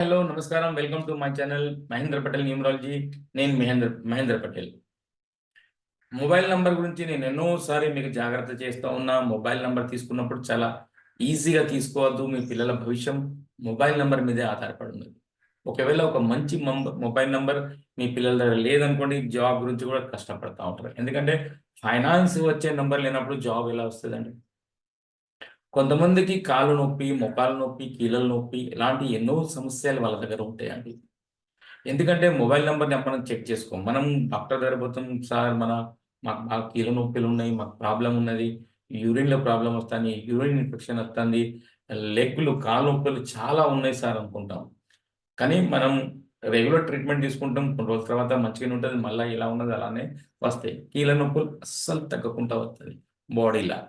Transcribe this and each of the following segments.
Hello నమస్కారం. Welcome to my channel Mahendra Patel numerology. నేను Mahendra Patel. Mobile number గురించి నేను ఎన్నోసారి మీకు జాగ్రత్త చేస్తూ ఉన్నా. మొబైల్ నంబర్ తీసుకున్నప్పుడు చాలా ఈజీగా తీసుకోవద్దు. మీ పిల్లల భవిష్యం మొబైల్ నంబర్ మీదే ఆధారపడి ఉన్నది. ఒకవేళ ఒక మంచి మొబైల్ నంబర్ మీ పిల్లల దగ్గర లేదనుకోండి, జాబ్ గురించి కూడా కష్టపడతా ఉంటారు. ఎందుకంటే ఫైనాన్స్ వచ్చే నంబర్ లేనప్పుడు జాబ్ ఎలా వస్తుందండి? కొంతమందికి కాళ్ళు నొప్పి, మోకాలు నొప్పి, కీళ్ళ నొప్పి ఇలాంటి ఎన్నో సమస్యలు వాళ్ళ దగ్గర ఉంటాయండి. ఎందుకంటే మొబైల్ నంబర్‌ని మనం చెక్ చేసుకోం. మనం డాక్టర్ దగ్గర పోతాం. సార్ మాకు బాగా కీళ్ళ నొప్పులున్నాయి. మాకు ప్రాబ్లమ్ ఉన్నది. యూరిన్‌లో ప్రాబ్లమ్ వస్తాంది. యూరిన్ ఇన్ఫెక్షన్ వస్తాంది. కాళ్ళ నొప్పులు చాలా ఉన్నాయి సార్ అనుకుంటాం. కానీ మనం రెగ్యులర్ ట్రీట్మెంట్ తీసుకుంటాం. కొన్ని రోజుల తర్వాత మంచిగానే ఉంటది. మళ్ళా ఎలా ఉన్నది అలానే వస్తాయి. కీళ్ళ నొప్పులు అస్సలు తగ్గకుండా వస్తది బాడీలా.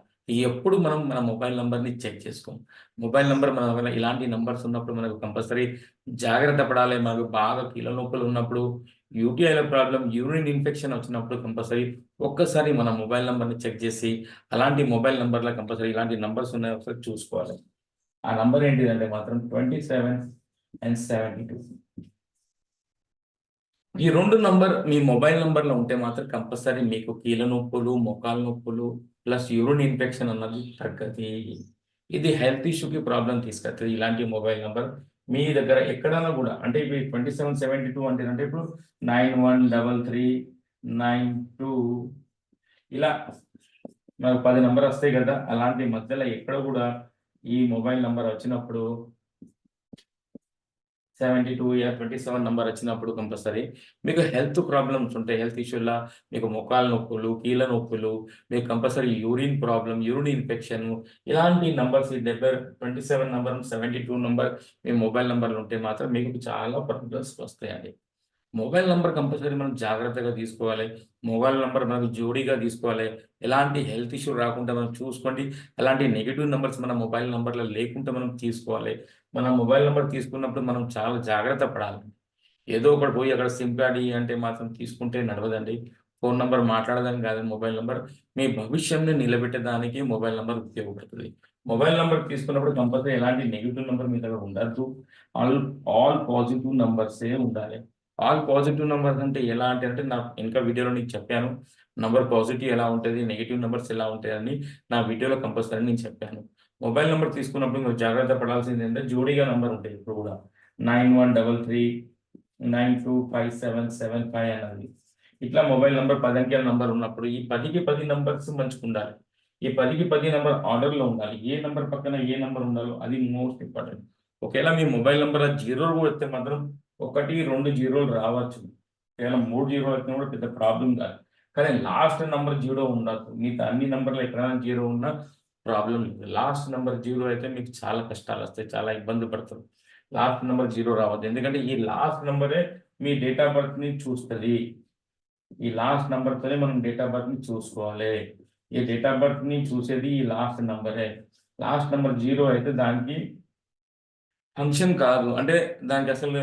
ఎప్పుడు మనం మన మొబైల్ నంబర్‌ని చెక్ చేసుకోం. మొబైల్ నంబర్ మన దగ్గర ఇలాంటి నంబర్స్ ఉన్నప్పుడు మనకు కంపల్సరీ జాగ్రత్త పడాలి. మనకు బాగా కీళ్ళ నొప్పులు ఉన్నప్పుడు, యూటీఐల ప్రాబ్లమ్, యూరిన్ ఇన్ఫెక్షన్ వచ్చినప్పుడు కంపల్సరీ ఒక్కసారి మన మొబైల్ నంబర్‌ని చెక్ చేసి, అలాంటి మొబైల్ నంబర్‌లో కంపల్సరీ ఇలాంటి నంబర్స్ ఉన్నాయో ఒకసారి చూసుకోవాలి. ఆ నంబర్ ఏంటిదంటే మాత్రం 27 అండ్ 72. ఈ 2 నంబర్ మీ మొబైల్ నంబర్‌లో ఉంటే మాత్రం కంపల్సరీ మీకు కీళ్ళ నొప్పులు, మోకాళ్ళ నొప్పులు ప్లస్ యూరిన్ ఇన్ఫెక్షన్ అన్నది తగ్గది. ఇది హెల్త్ ఇష్యూకి ప్రాబ్లమ్ తీసుకొస్తది. ఇలాంటి మొబైల్ నంబర్ మీ దగ్గర ఎక్కడైనా గూడా అంటే ఇప్పుడు 2772 అంటే ఇప్పుడు 913392 ఇలా మనకు 10 నంబర్ వస్తాయి గదా! అలాంటి మధ్యలో ఎక్కడ గూడా ఈ మొబైల్ నంబర్ వచ్చినప్పుడు 72 27 నంబర్ వచ్చినప్పుడు కంపల్సరీ మీకు హెల్త్ ప్రాబ్లమ్స్ ఉంటాయి. హెల్త్ ఇష్యూలా మీకు మోకాళ్ళ నొప్పులు, కీళ్ళ నొప్పులు, మీకు compulsory urine problem, urine infection ఇలాంటి నంబర్స్ ఈ 27 నంబర్, 72 నంబర్ మీ మొబైల్ నంబర్‌లో ఉంటే మాత్రం మీకు చాలా ప్రాబ్లమ్స్ వస్తాయండి. మొబైల్ నంబర్ కంపల్సరీ మనం జాగ్రత్తగా తీసుకోవాలి. మొబైల్ నంబర్ మనకు జోడీగా తీసుకోవాలి. ఎలాంటి హెల్త్ ఇష్యూ రాకుండా మనం చూసుకోండి. అలాంటి నెగెటివ్ నంబర్స్ మన మొబైల్ నంబర్‌లో లేకుండా మనం తీసుకోవాలి. మన మొబైల్ నంబర్ తీసుకున్నప్పుడు మనం చాలా జాగ్రత్త పడాలి. ఏదో ఒకటి పోయి అక్కడ సిమ్ కార్డ్ ఇయ్యి అంటే మాత్రం తీసుకుంటే నడవదండి. ఫోను నంబర్ మాట్లాడడానికి కాదు మొబైల్ నంబర్. మీ భవిష్యంని నిలబెట్టడానికి మొబైల్ నంబర్ ఉపయోగపడుతది. మొబైల్ నంబర్ తీసుకున్నప్పుడు కంపల్సరీ ఎలాంటి నెగెటివ్ నంబర్ మీ దగ్గర ఉండద్దు. ఆల్ ఆల్ పాజిటివ్ నంబర్సే ఉండాలి. ఆల్ పాజిటివ్ నంబర్స్ అంటే ఎలా అంటే నా ఇంకా వీడియోలో నీకు చెప్పాను. నంబర్ పాజిటివ్ ఎలా ఉంటది, నెగెటివ్ నంబర్స్ ఎలా ఉంటాయని నా వీడియోలో కంపల్సరీ నేను చెప్పాను. మొబైల్ నంబర్ తీసుకున్నప్పుడు మీరు జాగ్రత్త పడాల్సిందేంటంటే జోడీగా నంబర్ ఉంటాయి ఎప్పుడు కూడా. 9133 925775 అన్నది. ఇట్లా మొబైల్ నంబర్ 10 అంకెల నంబర్ ఉన్నప్పుడు ఈ 10కి 10 నంబర్స్ మంచిగుండాలి. ఈ 10కి 10 నంబర్ ఆర్డర్‌లో ఉండాలి. ఏ నంబర్ పక్కన ఏ నంబర్ ఉండాలో అది మోస్ట్ ఇంపార్టెంట్. ఒకేళ మీ మొబైల్ నంబర్‌లో జీరోలు కూడా వస్తే మాత్రం 1, 2 జీరోలు రావచ్చు. కేవలం 3 జీరోలు వచ్చినా కూడా పెద్ద ప్రాబ్లమ్ కాదు. కానీ లాస్ట్ నంబర్ జీరో ఉండద్దు. మిగతా అన్ని నంబర్‌లో ఎక్కడైనా జీరో ఉన్నా ప్రాబ్లమ్ లేదు. లాస్ట్ నంబర్ జీరో అయితే మీకు చాలా కష్టాలొస్తాయి. చాలా ఇబ్బంది పడతారు. లాస్ట్ నంబర్ జీరో రావద్దు. ఎందుకంటే ఈ లాస్ట్ నంబరే మీ డేట్ ఆఫ్ బర్త్‌ని చూస్తది. ఈ లాస్ట్ నంబర్‌తోనే మనం డేట్ ఆఫ్ బర్త్‌ని చూసుకోవాలి. ఈ డేట్ ఆఫ్ బర్త్‌ని చూసేది ఈ లాస్ట్ నంబరే. లాస్ట్ నంబర్ జీరో అయితే దానికి ఫంక్షన్ కాదు. అంటే దానికసలు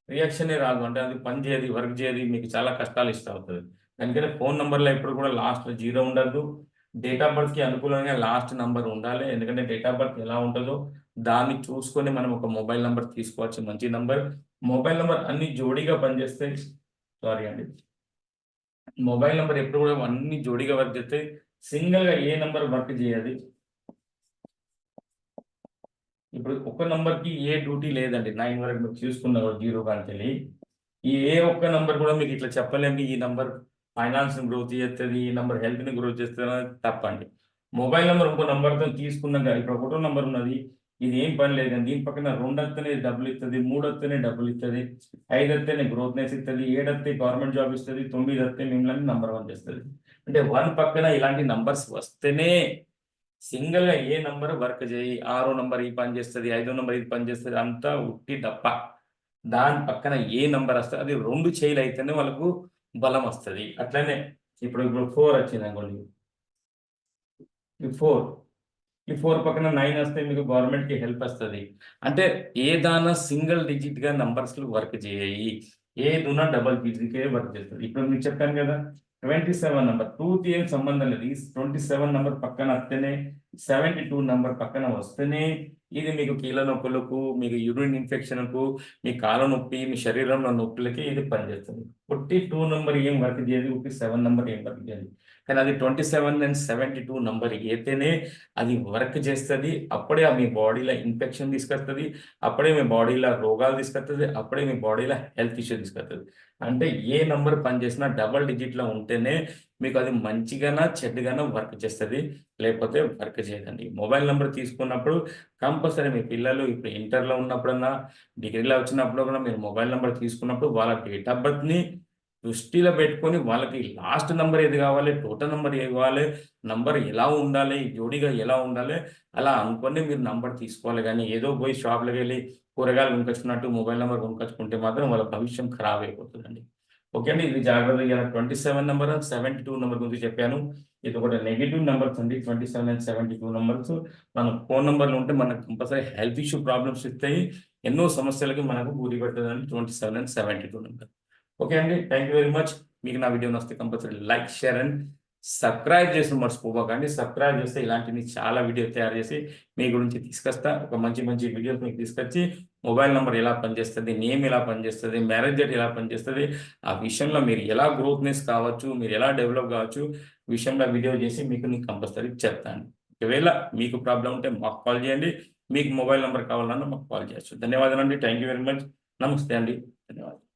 రియాక్షనే రాదు. అంటే అది పని చేయదు, వర్క్ చేయదు. మీకు చాలా కష్టాలు ఇస్తా ఉంటది. అందుకని ఫోను నంబర్‌లో ఎప్పుడు కూడా లాస్ట్‌లో జీరో ఉండద్దు. డేట్ ఆఫ్ బర్త్‌కి అనుకూలంగా లాస్ట్ నంబర్ ఉండాలి. ఎందుకంటే డేట్ ఆఫ్ బర్త్ ఎలా ఉంటదో దాన్ని చూసుకొని మనం ఒక మొబైల్ నంబర్ తీసుకోవచ్చు. మంచి నంబర్. మొబైల్ నంబర్ అన్ని జోడీగా పనిచేస్తాయి. సారీ అండి. మొబైల్ నంబర్ ఎప్పుడు కూడా అన్ని జోడీగా వర్క్ చేస్తాయి. సింగిల్‌గా ఏ నంబర్ వర్క్ చేయది. ఇప్పుడు ఒక్క నంబర్‌కి ఏ డ్యూటీ లేదండి. 9 వరకు మీరు చూసుకున్న 0 కాంచెల్లి. ఈ ఏ ఒక్క నంబర్ కూడా మీకు ఇట్లా చెప్పలేము. ఈ నంబర్ ఫైనాన్స్‌ని గ్రోత్ చేస్తది. ఈ నంబర్ హెల్త్‌ని గ్రోత్ చేస్తదనేది తప్పండి. మొబైల్ నంబర్ ఇంకో నంబర్‌తోని తీసుకున్నాక ఇప్పుడు ఒకటో నంబర్ ఉన్నది. ఇది ఏం పని లేదండి. దీని పక్కన 2 వత్తేనే డబ్బులిత్తది. 3 వత్తేనే డబ్బులిత్తది. 5 వత్తేనే గ్రోత్‌నెస్ ఇత్తది. 7 వత్తే గవర్నమెంట్ జాబ్ ఇస్తది. 9 వత్తే మిమ్మల్ని నంబర్ 1 చేస్తది. అంటే 1 పక్కన ఇలాంటి నంబర్స్ వస్తేనే సింగిల్‌గా ఏ నంబర్ వర్క్ చేయి. ఆరో నంబర్ ఈ పని చేస్తది. ఐదో నంబర్ ఇది పని చేస్తది. అంతా ఉట్టి డప్ప. దాని పక్కన ఏ నంబర్ వస్తదో అది 2 చేయలయితేనే వాళ్ళకు బలం వస్తది. అట్లనే ఇప్పుడు 4 వచ్చిందనుకోండి. ఈ 4 ఈ 4 పక్కన 9 వస్తే మీకు గవర్నమెంట్‌కి హెల్ప్ వస్తది. అంటే ఏదాన్నా సింగిల్ డిజిట్‌గా నంబర్స్‌లు వర్క్ చేయయి. ఏదున్నా డబుల్ డిజిట్‌కే వర్క్ చేస్తది. ఇప్పుడు మీకు చెప్పాను కదా! 27 నంబర్ 2కి ఏం సంబంధం లేదు. ఈ 27 నంబర్ పక్కన వస్తేనే 72 నంబర్ పక్కన వస్తేనే ఇది మీకు కీళ్ళ నొప్పులకు, మీకు యూరిన్ ఇన్ఫెక్షన్‌కు, మీ కాళ్ళ నొప్పి, మీ శరీరంలో నొప్పులకి ఇది పనిచేస్తుంది. 42 నంబర్ ఏం వర్క్ చేయదు. 57 నంబర్ ఏం వర్క్ చేయదు. కానీ అది 27 అండ్ 72 నంబర్ అయితేనే అది వర్క్ చేస్తది. అప్పుడే మీ బాడీలో ఇన్ఫెక్షన్ తీసుకొస్తది. అప్పుడే మీ బాడీలో రోగాలు తీసుకొస్తది. అప్పుడే మీ బాడీలో హెల్త్ ఇష్యూ తీసుకొస్తది. అంటే ఏ నంబర్ పనిచేసినా డబుల్ డిజిట్‌లో ఉంటేనే మీకు అది మంచిగానా, చెడ్డగానా వర్క్ చేస్తది. లేకపోతే వర్క్ చేయదండి. మొబైల్ నంబర్ తీసుకున్నప్పుడు కంపల్సరీ మీ పిల్లలు ఇప్పుడు ఇంటర్‌లో ఉన్నప్పుడన్నా, డిగ్రీలో వచ్చినప్పుడు కూడా మీరు మొబైల్ నంబర్ తీసుకున్నప్పుడు వాళ్ళ డేట్ ఆఫ్ బర్త్‌ని దృష్టిలో పెట్టుకొని వాళ్ళకి లాస్ట్ నంబర్ ఏది కావాలి, టోటల్ నంబర్ ఏది కావాలి, నంబర్ ఎలా ఉండాలి, జోడీగా ఎలా ఉండాలి, అలా అనుకోని మీరు నంబర్ తీసుకోవాలి గానీ, ఏదో పోయి షాప్‌లోకెళ్ళి కూరగాయలు కొనుకొచ్చుకున్నట్టు మొబైల్ నంబర్ కొనుకొచ్చుకుంటే మాత్రం వాళ్ళ భవిష్యం ఖరాబ్ అయిపోతుందండి. ఓకే అండి. ఇది జాగ్రత్తగా ఇయాల 27 నంబర్, 72 నంబర్ గురించి చెప్పాను. ఇది ఒకటి నెగెటివ్ నంబర్స్ అండి. 27 అండ్ 72 నంబర్స్. మన ఫోను నంబర్‌లో ఉంటే మనకు కంపల్సరీ హెల్త్ ఇష్యూ ప్రాబ్లమ్స్ ఇస్తాయి. ఎన్నో సమస్యలకి మనకు గురి పెడతదండి 27 అండ్ 72 నంబర్. ఓకే అండి. Thank you very much. మీకు నా వీడియో నచ్చితే compulsory like, share and subscribe చేసుడు మర్చిపోకండి. సబ్స్క్రైబ్ చేస్తే ఇలాంటివి చాలా వీడియోలు తయారు చేసి మీ గురించి తీసుకొస్తా. ఒక మంచి మంచి వీడియోస్ మీకు తీసుకొచ్చి మొబైల్ నంబర్ ఎలా పనిచేస్తది, నేమ్ ఎలా పనిచేస్తది, మ్యారేజ్ డేట్ ఎలా పనిచేస్తది, ఆ విషయంలో మీరు ఎలా గ్రోత్‌నెస్ కావచ్చు, మీరు ఎలా డెవలప్ కావచ్చు, విషయంలో వీడియో చేసి మీకు నేను కంపల్సరీ చెప్తాను. ఒకవేళ మీకు ప్రాబ్లమ్ ఉంటే మాకు కాల్ చేయండి. మీకు మొబైల్ నంబర్ కావాలన్నా మాకు కాల్ చేయొచ్చు. ధన్యవాదాలండి. Thank you very much. నమస్తే అండి. ధన్యవాదాలు.